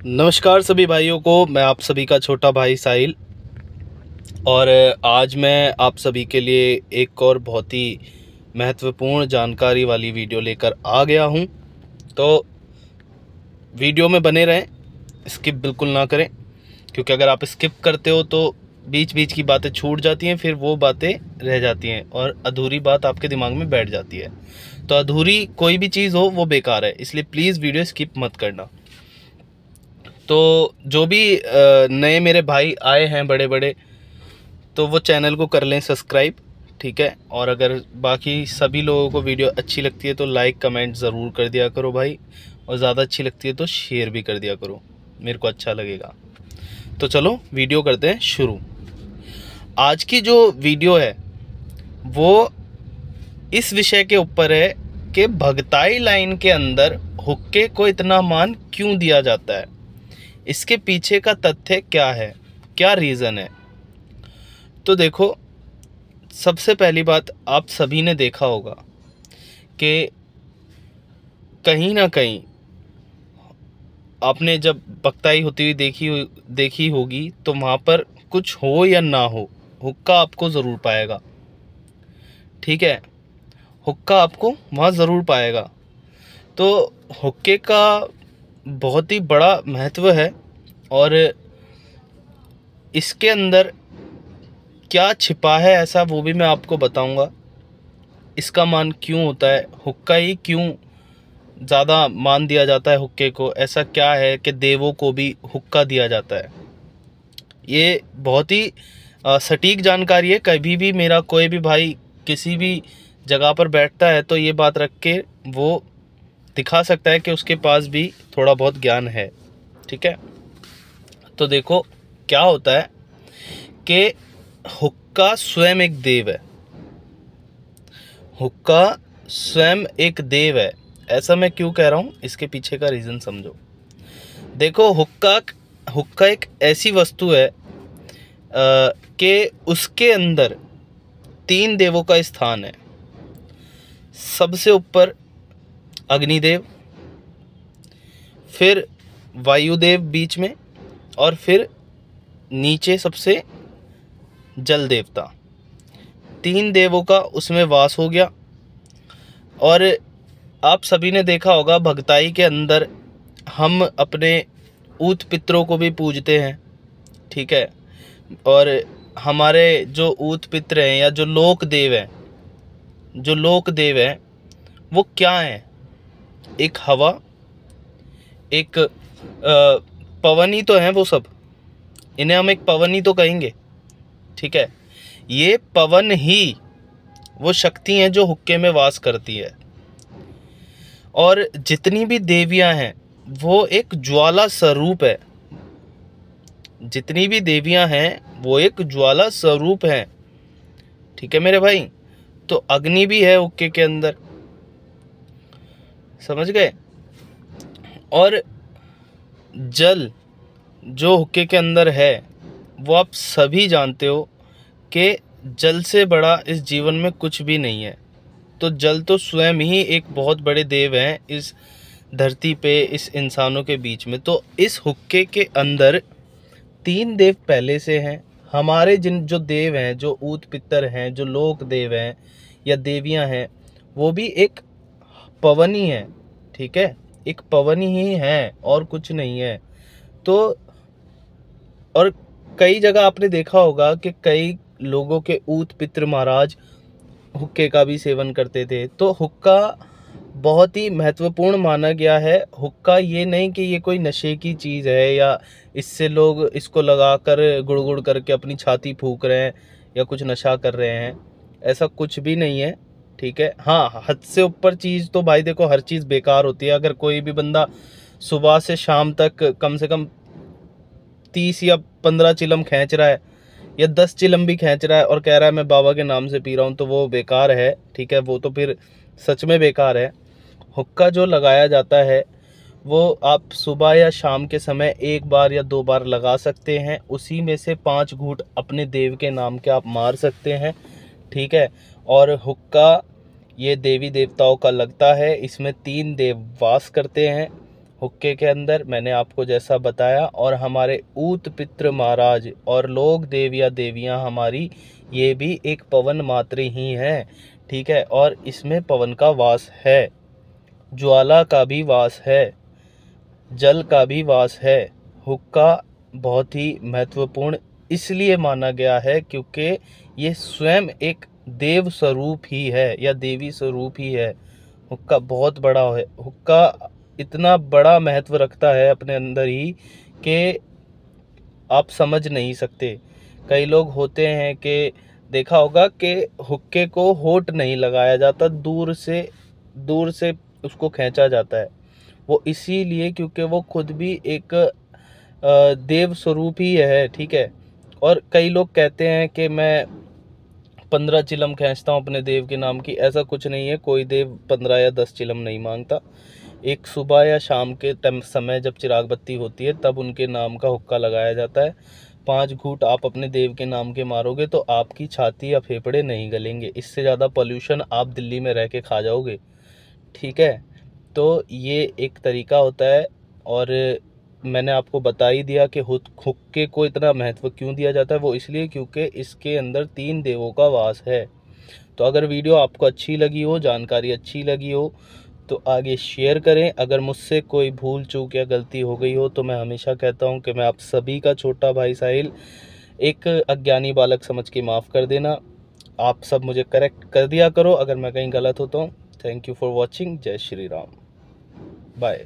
नमस्कार सभी भाइयों को, मैं आप सभी का छोटा भाई साहिल। और आज मैं आप सभी के लिए एक और बहुत ही महत्वपूर्ण जानकारी वाली वीडियो लेकर आ गया हूं। तो वीडियो में बने रहें, स्किप बिल्कुल ना करें, क्योंकि अगर आप स्किप करते हो तो बीच बीच की बातें छूट जाती हैं, फिर वो बातें रह जाती हैं और अधूरी बात आपके दिमाग में बैठ जाती है। तो अधूरी कोई भी चीज़ हो वो बेकार है, इसलिए प्लीज़ वीडियो स्किप मत करना। तो जो भी नए मेरे भाई आए हैं बड़े बड़े, तो वो चैनल को कर लें सब्सक्राइब, ठीक है। और अगर बाकी सभी लोगों को वीडियो अच्छी लगती है तो लाइक कमेंट ज़रूर कर दिया करो भाई, और ज़्यादा अच्छी लगती है तो शेयर भी कर दिया करो, मेरे को अच्छा लगेगा। तो चलो वीडियो करते हैं शुरू। आज की जो वीडियो है वो इस विषय के ऊपर है कि भगताई लाइन के अंदर हुक्के को इतना मान क्यों दिया जाता है, इसके पीछे का तथ्य क्या है, क्या रीज़न है। तो देखो, सबसे पहली बात, आप सभी ने देखा होगा कि कहीं ना कहीं आपने जब बख्ताई होती हुई देखी होगी तो वहाँ पर कुछ हो या ना हो, हुक्का आपको ज़रूर पाएगा, ठीक है। हुक्का आपको वहाँ ज़रूर पाएगा। तो हुक्के का बहुत ही बड़ा महत्व है, और इसके अंदर क्या छिपा है ऐसा वो भी मैं आपको बताऊंगा। इसका मान क्यों होता है, हुक्का ही क्यों ज़्यादा मान दिया जाता है हुक्के को, ऐसा क्या है कि देवों को भी हुक्का दिया जाता है। ये बहुत ही सटीक जानकारी है। कभी भी मेरा कोई भी भाई किसी भी जगह पर बैठता है तो ये बात रख के वो दिखा सकता है कि उसके पास भी थोड़ा बहुत ज्ञान है, ठीक है। तो देखो क्या होता है कि हुक्का स्वयं एक देव है। हुक्का स्वयं एक देव है। ऐसा मैं क्यों कह रहा हूँ, इसके पीछे का रीज़न समझो। देखो, हुक्का एक ऐसी वस्तु है कि उसके अंदर 3 देवों का स्थान है। सबसे ऊपर अग्निदेव, फिर वायुदेव बीच में, और फिर नीचे सबसे जल देवता। 3 देवों का उसमें वास हो गया। और आप सभी ने देखा होगा भगताई के अंदर हम अपने ऊत पितरों को भी पूजते हैं, ठीक है। और हमारे जो ऊत पितर हैं या जो लोक देव हैं वो क्या हैं? एक हवा, एक पवन ही तो हैं वो सब। इन्हें हम एक पवन ही तो कहेंगे, ठीक है। ये पवन ही वो शक्ति हैं जो हुक्के में वास करती है। और जितनी भी देवियां हैं वो एक ज्वाला स्वरूप है। जितनी भी देवियां हैं वो एक ज्वाला स्वरूप हैं, ठीक है मेरे भाई। तो अग्नि भी है हुक्के के अंदर, समझ गए। और जल जो हुक्के के अंदर है वो आप सभी जानते हो कि जल से बड़ा इस जीवन में कुछ भी नहीं है। तो जल तो स्वयं ही एक बहुत बड़े देव हैं इस धरती पे, इस इंसानों के बीच में। तो इस हुक्के के अंदर 3 देव पहले से हैं। हमारे जिन जो देव हैं, जो ऊत पितर हैं, जो लोक देव हैं या देवियां हैं, वो भी एक पवन ही है, ठीक है। एक पवन ही है और कुछ नहीं है। तो और कई जगह आपने देखा होगा कि कई लोगों के ऊत पितर महाराज हुक्के का भी सेवन करते थे। तो हुक्का बहुत ही महत्वपूर्ण माना गया है। हुक्का ये नहीं कि ये कोई नशे की चीज़ है या इससे लोग इसको लगाकर गुड़ करके अपनी छाती फूंक रहे हैं या कुछ नशा कर रहे हैं, ऐसा कुछ भी नहीं है, ठीक है। हाँ, हद से ऊपर चीज़ तो भाई देखो हर चीज़ बेकार होती है। अगर कोई भी बंदा सुबह से शाम तक कम से कम 30 या 15 चिलम खींच रहा है या 10 चिलम भी खींच रहा है और कह रहा है मैं बाबा के नाम से पी रहा हूँ, तो वो बेकार है, ठीक है। वो तो फिर सच में बेकार है। हुक्का जो लगाया जाता है वो आप सुबह या शाम के समय 1 बार या 2 बार लगा सकते हैं। उसी में से 5 घूंट अपने देव के नाम के आप मार सकते हैं, ठीक है। और हुक्का ये देवी देवताओं का लगता है। इसमें 3 देव वास करते हैं हुक्के के अंदर मैंने आपको जैसा बताया, और हमारे ऊत पित्र महाराज और लोग देव या देवियाँ हमारी, ये भी एक पवन मात्र ही हैं, ठीक है। और इसमें पवन का वास है, ज्वाला का भी वास है, जल का भी वास है। हुक्का बहुत ही महत्वपूर्ण इसलिए माना गया है क्योंकि ये स्वयं एक देव स्वरूप ही है या देवी स्वरूप ही है। हुक्का बहुत बड़ा है, हुक्का इतना बड़ा महत्व रखता है अपने अंदर ही कि आप समझ नहीं सकते। कई लोग होते हैं कि देखा होगा कि हुक्के को होठ नहीं लगाया जाता, दूर से उसको खींचा जाता है। वो इसीलिए क्योंकि वो खुद भी एक देव स्वरूप ही है, ठीक है। और कई लोग कहते हैं कि मैं 15 चिलम खींचता हूँ अपने देव के नाम की। ऐसा कुछ नहीं है, कोई देव 15 या 10 चिलम नहीं मांगता। एक सुबह या शाम के समय जब चिराग बत्ती होती है तब उनके नाम का हुक्का लगाया जाता है। 5 घूंट आप अपने देव के नाम के मारोगे तो आपकी छाती या फेफड़े नहीं गलेंगे। इससे ज़्यादा पोल्यूशन आप दिल्ली में रह के खा जाओगे, ठीक है। तो ये एक तरीका होता है। और मैंने आपको बता ही दिया कि हुक्के को इतना महत्व क्यों दिया जाता है। वो इसलिए क्योंकि इसके अंदर 3 देवों का वास है। तो अगर वीडियो आपको अच्छी लगी हो, जानकारी अच्छी लगी हो, तो आगे शेयर करें। अगर मुझसे कोई भूल चूक या गलती हो गई हो तो मैं हमेशा कहता हूं कि मैं आप सभी का छोटा भाई साहिल, एक अज्ञानी बालक समझ के माफ़ कर देना। आप सब मुझे करेक्ट कर दिया करो अगर मैं कहीं गलत होता हूँ। Thank you for watching. जय श्री राम। बाय।